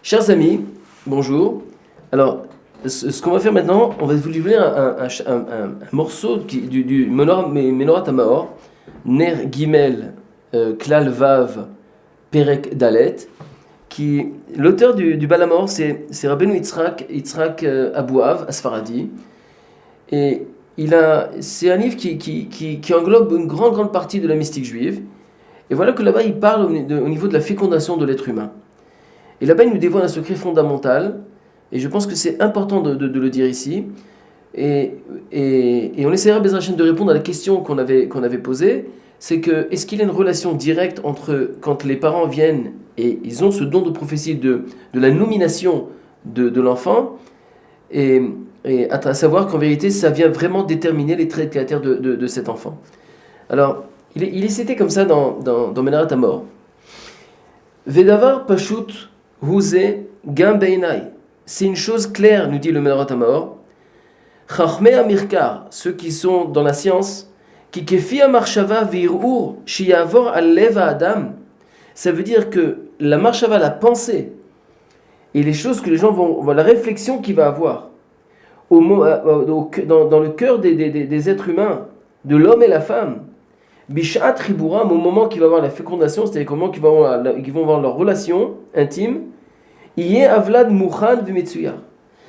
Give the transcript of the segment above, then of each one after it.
Chers amis, bonjour. Alors, ce qu'on va faire maintenant, on va vous lire un morceau du Menorat Maor, Ner Gimel, Klal Vav, Perek Dalet, qui l'auteur du Balamor, c'est Rabbeinu Yitzhak Abouav, Asfaradi, et c'est un livre qui englobe une grande partie de la mystique juive. Et voilà que là-bas, il parle au niveau de la fécondation de l'être humain. Et là-bas, il nous dévoile un secret fondamental, et je pense que c'est important de le dire ici. Et on essaiera, Bezrat Hashem, de répondre à la question qu'on avait posée, c'est que, est-ce qu'il y a une relation directe entre quand les parents viennent et ils ont ce don de prophétie de la nomination de l'enfant, et à savoir qu'en vérité, ça vient vraiment déterminer les traits de caractère de cet enfant. Alors, il est cité comme ça dans Menorat Maor. Vedavar pashut huze gam beinai. C'est une chose claire, nous dit le Menorat Maor. Chachmei amirkar, ceux qui sont dans la science, qui kefi amarshava virur shiyavor al-lev adam. Ça veut dire que la marshava, la pensée, et les choses que les gens vont la réflexion qu'il va avoir dans le cœur des êtres humains, de l'homme et la femme, Bishat Riburam, au moment qu'il va avoir la fécondation, c'est-à-dire au moment qu'ils vont avoir leur relation intime, Iye Avlad Mouchan Vimetsuya.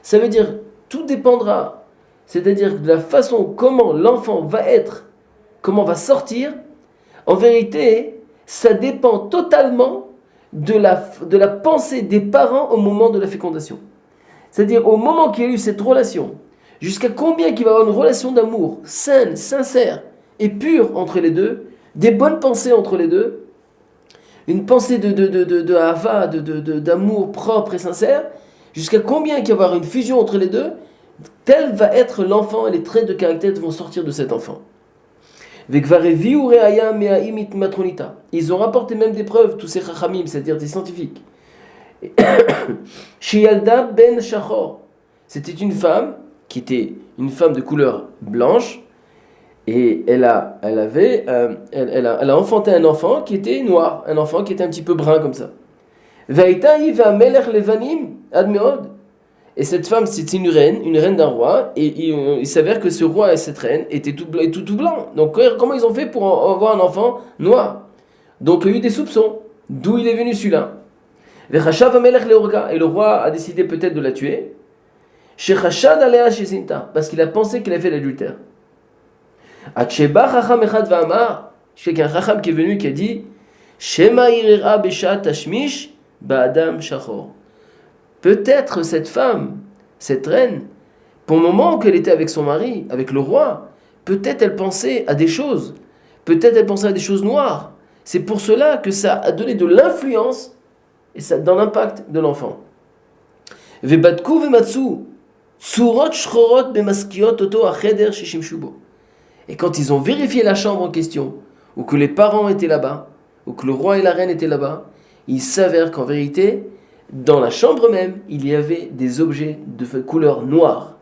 Ça veut dire, tout dépendra, c'est-à-dire de la façon comment l'enfant va être, comment va sortir. En vérité, ça dépend totalement de la pensée des parents au moment de la fécondation. C'est-à-dire, au moment qu'il y a eu cette relation, jusqu'à combien qu'il va avoir une relation d'amour saine, sincère, et pure entre les deux, des bonnes pensées entre les deux, une pensée de hava, d'amour propre et sincère, jusqu'à combien qu'il va y avoir une fusion entre les deux, tel va être l'enfant et les traits de caractère vont sortir de cet enfant. Ils ont rapporté même des preuves, tous ces chachamim, c'est-à-dire des scientifiques. Shiyalda ben Shachor, c'était une femme qui était une femme de couleur blanche, et elle a enfanté un enfant qui était noir, un enfant qui était un petit peu brun comme ça. Et cette femme, c'était une reine d'un roi, et il s'avère que ce roi et cette reine étaient tout blancs. Donc comment ils ont fait pour avoir un enfant noir? Donc il y a eu des soupçons. D'où il est venu celui-là? Et le roi a décidé peut-être de la tuer. Parce qu'il a pensé qu'elle avait fait l'adultère. Aksheba Chacham Echad Va'amar, je sais qu'il y a un Chacham qui est venu qui a dit Shema Irera Beshat Tashmish Ba'adam Shachor. Peut-être cette femme, cette reine, pour le moment qu'elle était avec son mari, avec le roi, peut-être elle pensait à des choses, peut-être elle pensait à des choses noires. C'est pour cela que ça a donné de l'influence et ça dans l'impact de l'enfant. Vebatku Vematsu Tsurot Shchorot Bemaskiot Oto Acheder Shishim Shubo. Et quand ils ont vérifié la chambre en question, ou que les parents étaient là-bas, ou que le roi et la reine étaient là-bas, il s'avère qu'en vérité, dans la chambre même, il y avait des objets de couleur noire.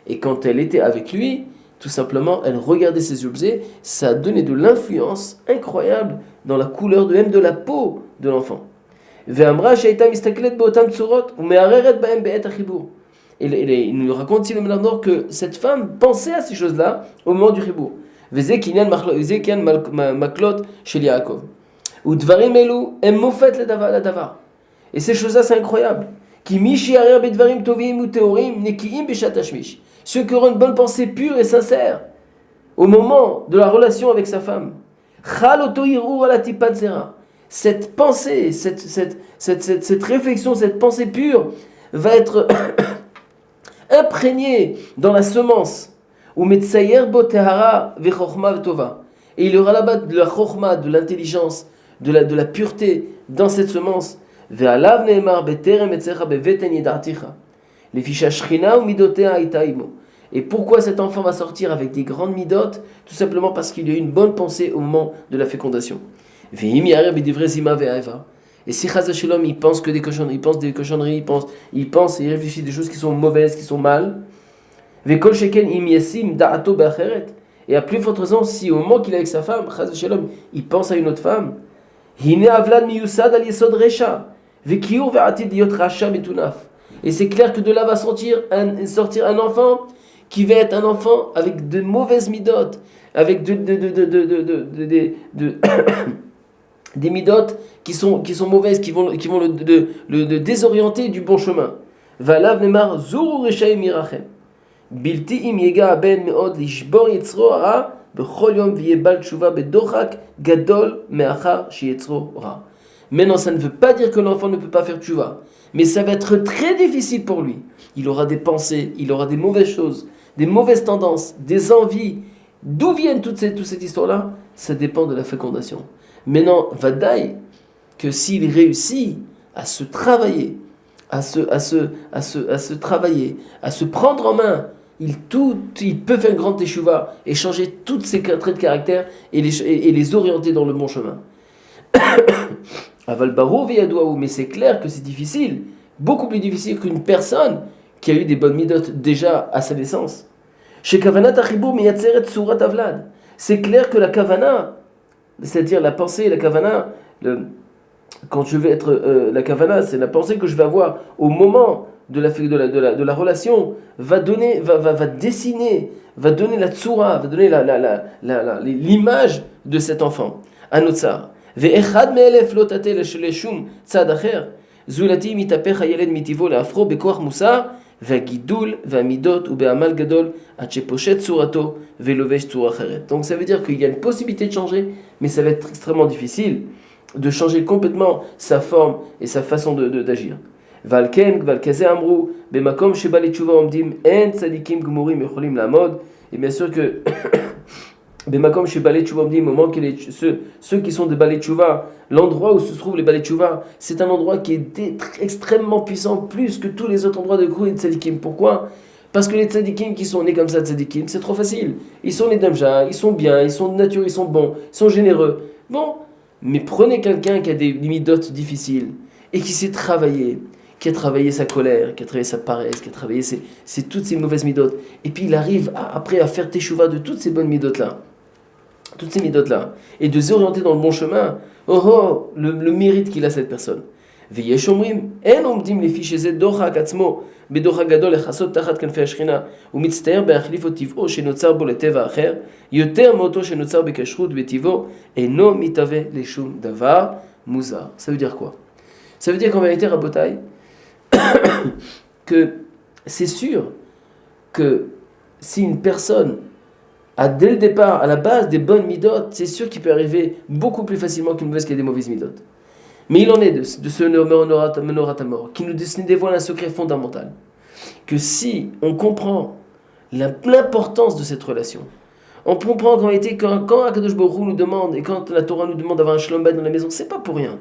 Et quand elle était avec lui, tout simplement, elle regardait ces objets, ça a donné de l'influence incroyable dans la couleur même de la peau de l'enfant. Et il nous raconte ici le Mélardor que cette femme pensait à ces choses-là au moment du Chibour. Et ces choses-là, c'est incroyable. Ceux qui auront une bonne pensée pure et sincère au moment de la relation avec sa femme. Cette pensée, cette réflexion, cette pensée pure va être imprégné dans la semence, et il y aura là-bas de la chorma, de l'intelligence, de la pureté dans cette semence. Et pourquoi cet enfant va sortir avec des grandes midotes? Tout simplement parce qu'il y a eu une bonne pensée au moment de la fécondation. Et si Chaz Shalom, il pense des cochonneries, il pense et il réfléchit des choses qui sont mauvaises, qui sont mal. Et à plus forte raison, si au moment qu'il est avec sa femme, Chaz Shalom, il pense à une autre femme. Vekiur ve'atid yot rasha metunaf. Et c'est clair que de là va sortir un enfant qui va être un enfant avec de mauvaises midotes, avec des midotes qui sont mauvaises, qui vont le désorienter du bon chemin. Valav nemar zuru reshaim mirachem. Bilti im yega ben meod lishbor yetzro hara bechol yom v'yebal tshuva bedochak gadol meachar sheyetzro hara. Maintenant, ça ne veut pas dire que l'enfant ne peut pas faire tshuva, mais ça va être très difficile pour lui. Il aura des pensées, il aura des mauvaises choses, des mauvaises tendances, des envies. D'où viennent toute cette histoire-là? Ça dépend de la fécondation. Maintenant, Vadaï, que s'il réussit à se travailler, à se travailler, à se prendre en main, il peut faire une grande teshuva et changer tous ses traits de caractère et les orienter dans le bon chemin. Aval baro veyadouaou, mais c'est clair que c'est difficile, beaucoup plus difficile qu'une personne qui a eu des bonnes midotes déjà à sa naissance. Chez Kavana Tachibou miyatzeret surat avlad. C'est clair que la Kavana, c'est-à-dire la pensée, la Kavana, quand je vais être la Kavana, c'est la pensée que je vais avoir au moment de la relation, va dessiner, va donner la tsura, va donner l'image de cet enfant. Anotsar. Ve'echad me'elef lo tatel leshum tzad acher. Zulati mitapech hayeled mitivo le'afro bekoach musar. Donc ça veut dire qu'il y a une possibilité de changer, mais ça va être extrêmement difficile de changer complètement sa forme et sa façon d'agir. Valken, Valkaze Amrou, Bemakom Sheba Lechuva Omdim, En Tzadikim Gmurim Yocholim Lamod. Et bien sûr que Bemakom Sheba Lechuva Omdim, au moment que ceux qui sont des Balei Tshuva, l'endroit où se trouvent les Balei Tshuva, c'est un endroit qui est extrêmement puissant, plus que tous les autres endroits de Grou et de Tzadikim. Pourquoi? Parce que les Tzadikim qui sont nés comme ça, Tzadikim, c'est trop facile. Ils sont nés d'Amja, ils sont bien, ils sont de nature, ils sont bons, ils sont généreux. Bon, mais prenez quelqu'un qui a des midotes difficiles et qui sait travailler, qui a travaillé sa colère, qui a travaillé sa paresse, qui a travaillé toutes ces mauvaises midotes, et puis il arrive après à faire teshuva de toutes ces bonnes midotes-là, toutes ces midotes-là, et de s'orienter dans le bon chemin. Le mérite qu'il a cette personne. ויש אומרים, אין עומדים לפי שזה דוחק עצמו בדוחק גדול לחסות תחת כנפי השכינה ומצטער בהחליף את טבעו שנוצר בו לטבע אחר יותר מאותו שנוצר בכשרות בטבעו אינו מתהווה לשום דבר מוזר. Ça veut dire quoi? Ça veut dire qu'en vérité, Rabotai, que c'est sûr que si une personne a dès le départ, à la base, des bonnes midotes, c'est sûr qu'il peut arriver beaucoup plus facilement qu'une mauvaise qui a des mauvaises midotes. Mais il en est de ce Menorat Hamor qui nous dévoile un secret fondamental. Que si on comprend l'importance de cette relation, on comprend qu'en réalité, quand Akadosh Baruch Hu nous demande, et quand la Torah nous demande d'avoir un shalom bayit dans la maison, c'est pas pour rien.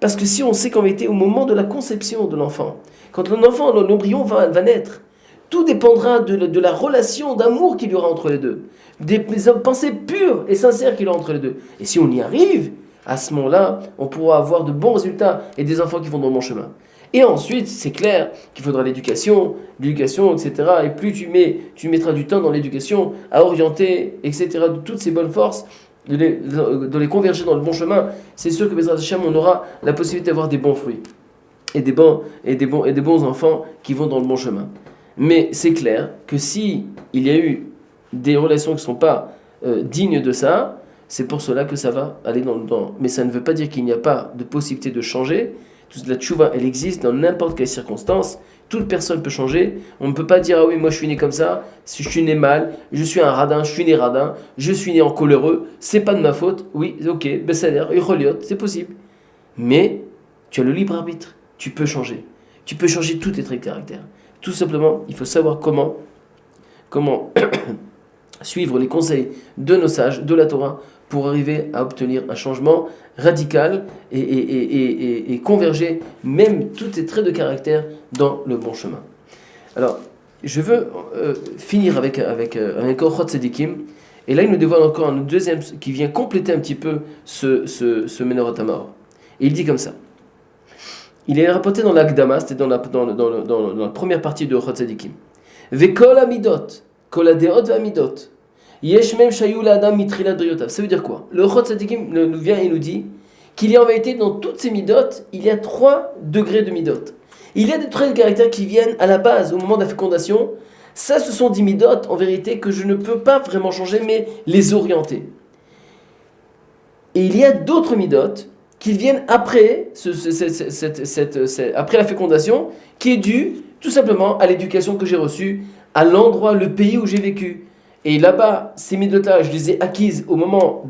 Parce que si on sait qu'en réalité, au moment de la conception de l'enfant, quand l'enfant, l'embryon va naître, tout dépendra de la relation d'amour qu'il y aura entre les deux, des pensées pures et sincères qu'il y aura entre les deux. Et si on y arrive, à ce moment-là, on pourra avoir de bons résultats et des enfants qui vont dans le bon chemin. Et ensuite, c'est clair qu'il faudra l'éducation, etc. Et plus tu mettras du temps dans l'éducation à orienter, etc. de toutes ces bonnes forces, de les converger dans le bon chemin, c'est sûr que Bezrat Hashem, on aura la possibilité d'avoir des bons fruits et des bons enfants qui vont dans le bon chemin. Mais c'est clair que si il y a eu des relations qui ne sont pas dignes de ça, c'est pour cela que ça va aller dans le temps. Mais ça ne veut pas dire qu'il n'y a pas de possibilité de changer. Toute la tchouva, elle existe dans n'importe quelle circonstance. Toute personne peut changer. On ne peut pas dire, ah oui, moi je suis né comme ça, si je suis né mal, je suis un radin, je suis né radin, je suis né en coléreux, c'est pas de ma faute. Oui, ok, ben ça a l'air, c'est possible. Mais tu as le libre arbitre. Tu peux changer. Tu peux changer tous tes traits de caractère. Tout simplement, il faut savoir comment suivre les conseils de nos sages, de la Torah, pour arriver à obtenir un changement radical et converger même tous tes traits de caractère dans le bon chemin. Alors, je veux finir avec Orchot Tzedikim, et là il nous dévoile encore un deuxième qui vient compléter un petit peu ce Menorat Hamor. Et il dit comme ça. Il est rapporté dans l'Akdama, c'était dans la première partie de Orchot Tzedikim. Vekol amidot, kol adeot v'amidot. Ça veut dire quoi? Le Orchot Tzedikim nous vient et nous dit qu'il y a en vérité dans toutes ces midotes, il y a 3 degrés de midotes. Il y a des traits de caractère qui viennent à la base, au moment de la fécondation. Ça, ce sont des midotes, en vérité, que je ne peux pas vraiment changer, mais les orienter. Et il y a d'autres midotes qui viennent après, après la fécondation, qui est due tout simplement à l'éducation que j'ai reçue, à l'endroit, le pays où j'ai vécu. Et là-bas, ces midotes-là, je les ai acquises au moment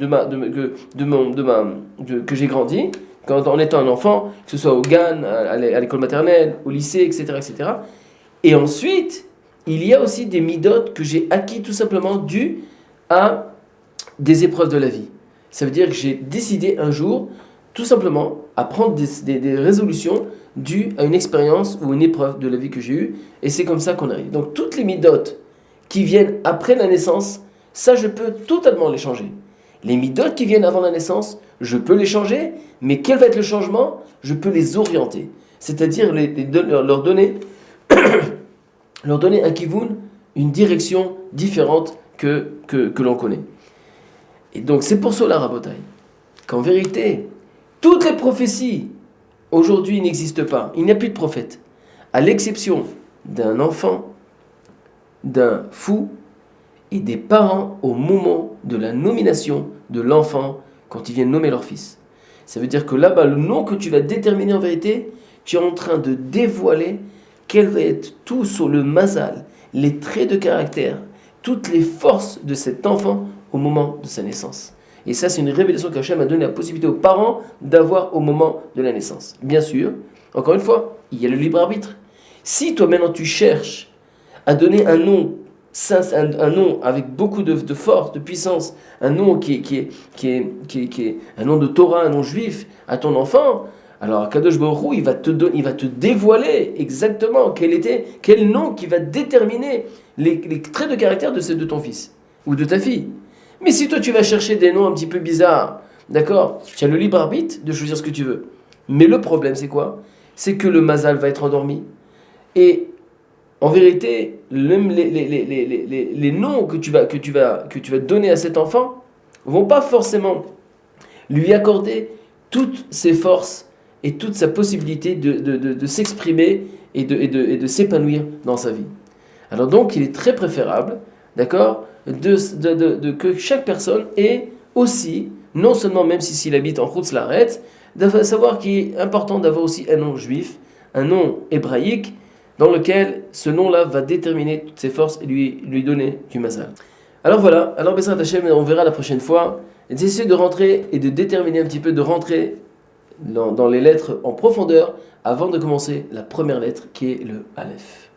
que j'ai grandi, en étant un enfant, que ce soit au GAN, à l'école maternelle, au lycée, etc., etc. Et ensuite, il y a aussi des midotes que j'ai acquis tout simplement dues à des épreuves de la vie. Ça veut dire que j'ai décidé un jour, tout simplement, à prendre des résolutions dues à une expérience ou une épreuve de la vie que j'ai eue. Et c'est comme ça qu'on arrive. Donc toutes les midotes qui viennent après la naissance, ça je peux totalement les changer. Les midotes qui viennent avant la naissance, je peux les changer, mais quel va être le changement? Je peux les orienter. C'est-à-dire leur donner un kivoun, une direction différente que l'on connaît. Et donc c'est pour cela, Rabotai, qu'en vérité, toutes les prophéties aujourd'hui n'existent pas. Il n'y a plus de prophète. À l'exception d'un enfant, d'un fou et des parents au moment de la nomination de l'enfant quand ils viennent nommer leur fils. Ça veut dire que là-bas, le nom que tu vas déterminer en vérité, tu es en train de dévoiler quel va être tout sur le mazal, les traits de caractère, toutes les forces de cet enfant au moment de sa naissance. Et ça, c'est une révélation qu'Hachem a donné la possibilité aux parents d'avoir au moment de la naissance. Bien sûr, encore une fois, il y a le libre arbitre. Si toi maintenant tu cherches à donner un nom, un nom avec beaucoup de force, de puissance, un nom qui est un nom de Torah, un nom juif à ton enfant, alors Kadosh Baruch Hu, il va te dévoiler exactement quel nom qui va déterminer les traits de caractère de ton fils ou de ta fille. Mais si toi tu vas chercher des noms un petit peu bizarres, d'accord, tu as le libre arbitre de choisir ce que tu veux. Mais le problème c'est quoi? C'est que le mazal va être endormi. Et en vérité, les noms que tu vas donner à cet enfant vont pas forcément lui accorder toutes ses forces et toute sa possibilité de s'exprimer et de s'épanouir dans sa vie. Alors donc, il est très préférable, d'accord, que chaque personne ait aussi, non seulement même s'il habite en Chutz La'aretz, de savoir qu'il est important d'avoir aussi un nom juif, un nom hébraïque, dans lequel ce nom-là va déterminer toutes ses forces et lui donner du mazal. Alors voilà, alors Bezrat Hashem, on verra la prochaine fois, d'essayer de rentrer et de déterminer un petit peu, de rentrer dans les lettres en profondeur avant de commencer la première lettre qui est le Aleph.